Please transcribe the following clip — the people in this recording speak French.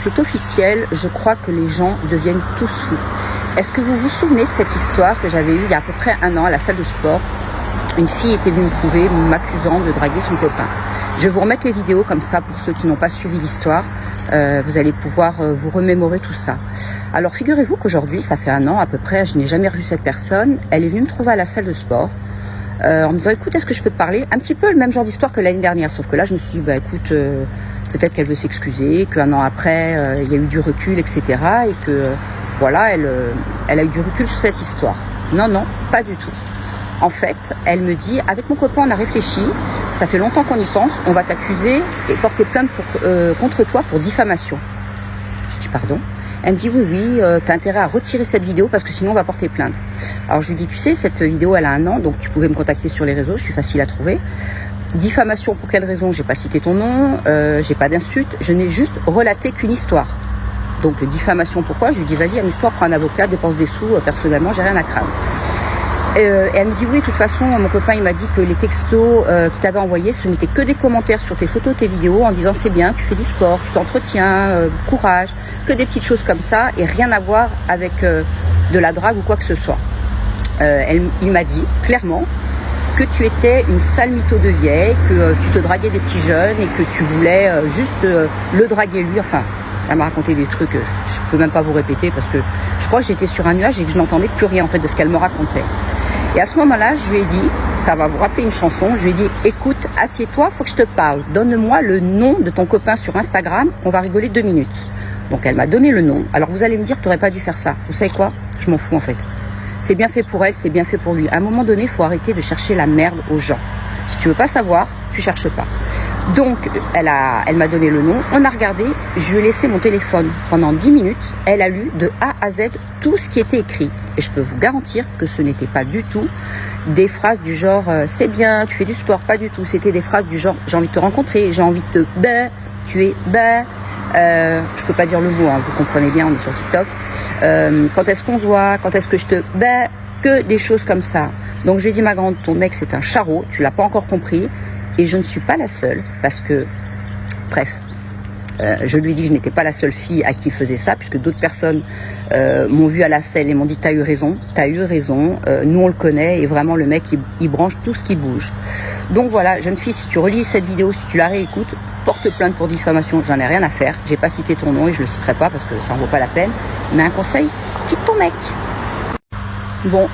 c'est officiel, je crois que les gens deviennent tous fous. Est-ce que vous vous souvenez de cette histoire que j'avais eue il y a à peu près un an à la salle de sport? Une fille était venue me trouver m'accusant de draguer son copain. Je vais vous remettre les vidéos comme ça pour ceux qui n'ont pas suivi l'histoire. Vous allez pouvoir vous remémorer tout ça. Alors figurez-vous qu'aujourd'hui, ça fait un an à peu près, je n'ai jamais revu cette personne. Elle est venue me trouver à la salle de sport en me disant écoute, est-ce que je peux te parler? Un petit peu le même genre d'histoire que l'année dernière, sauf que là je me suis dit bah écoute, peut-être qu'elle veut s'excuser, qu'un an après il y a eu du recul, etc. Et que voilà, elle a eu du recul sur cette histoire. Non, non, pas du tout. En fait, elle me dit, avec mon copain, on a réfléchi, ça fait longtemps qu'on y pense, on va t'accuser et porter plainte contre toi pour diffamation. Je dis pardon. Elle me dit oui, t'as intérêt à retirer cette vidéo parce que sinon on va porter plainte. Alors je lui dis, tu sais, cette vidéo elle a un an, donc tu pouvais me contacter sur les réseaux, je suis facile à trouver. Diffamation pour quelle raison? J'ai pas cité ton nom, j'ai pas d'insulte, je n'ai juste relaté qu'une histoire. Donc diffamation pourquoi? Je lui dis vas-y, amuse-toi, prends un avocat, dépense des sous, personnellement j'ai rien à craindre. Et elle me dit oui, de toute façon mon copain il m'a dit que les textos qu'il t'avait envoyés ce n'étaient que des commentaires sur tes photos, tes vidéos en disant c'est bien, tu fais du sport, tu t'entretiens, courage, que des petites choses comme ça et rien à voir avec de la drague ou quoi que ce soit. Il m'a dit clairement que tu étais une sale mytho de vieille, que tu te draguais des petits jeunes et que tu voulais juste le draguer lui, enfin... Elle m'a raconté des trucs, je peux même pas vous répéter parce que je crois que j'étais sur un nuage et que je n'entendais plus rien en fait de ce qu'elle me racontait. Et à ce moment-là, je lui ai dit, ça va vous rappeler une chanson, je lui ai dit, écoute, assieds-toi, faut que je te parle, donne-moi le nom de ton copain sur Instagram, on va rigoler 2 minutes. Donc elle m'a donné le nom. Alors vous allez me dire, t'aurais pas dû faire ça. Vous savez quoi? Je m'en fous en fait. C'est bien fait pour elle, c'est bien fait pour lui. À un moment donné, il faut arrêter de chercher la merde aux gens. Si tu veux pas savoir, tu cherches pas. Donc, elle m'a donné le nom, on a regardé, je lui ai laissé mon téléphone pendant 10 minutes, elle a lu de A à Z tout ce qui était écrit. Et je peux vous garantir que ce n'était pas du tout des phrases du genre c'est bien, tu fais du sport, pas du tout. C'était des phrases du genre j'ai envie de te rencontrer, j'ai envie de te tu es je peux pas dire le mot, hein, vous comprenez bien, on est sur TikTok. Quand est-ce qu'on se voit, quand est-ce que je te que des choses comme ça. Donc je lui ai dit ma grande, ton mec c'est un charreau, tu l'as pas encore compris. Et je ne suis pas la seule, parce que, bref, je lui ai dit que je n'étais pas la seule fille à qui il faisait ça, puisque d'autres personnes m'ont vu à la selle et m'ont dit t'as eu raison, nous on le connaît, et vraiment le mec il branche tout ce qui bouge. Donc voilà, jeune fille, si tu relis cette vidéo, si tu la réécoutes, porte plainte pour diffamation, j'en ai rien à faire, j'ai pas cité ton nom et je le citerai pas parce que ça en vaut pas la peine, mais un conseil, quitte ton mec. Bon.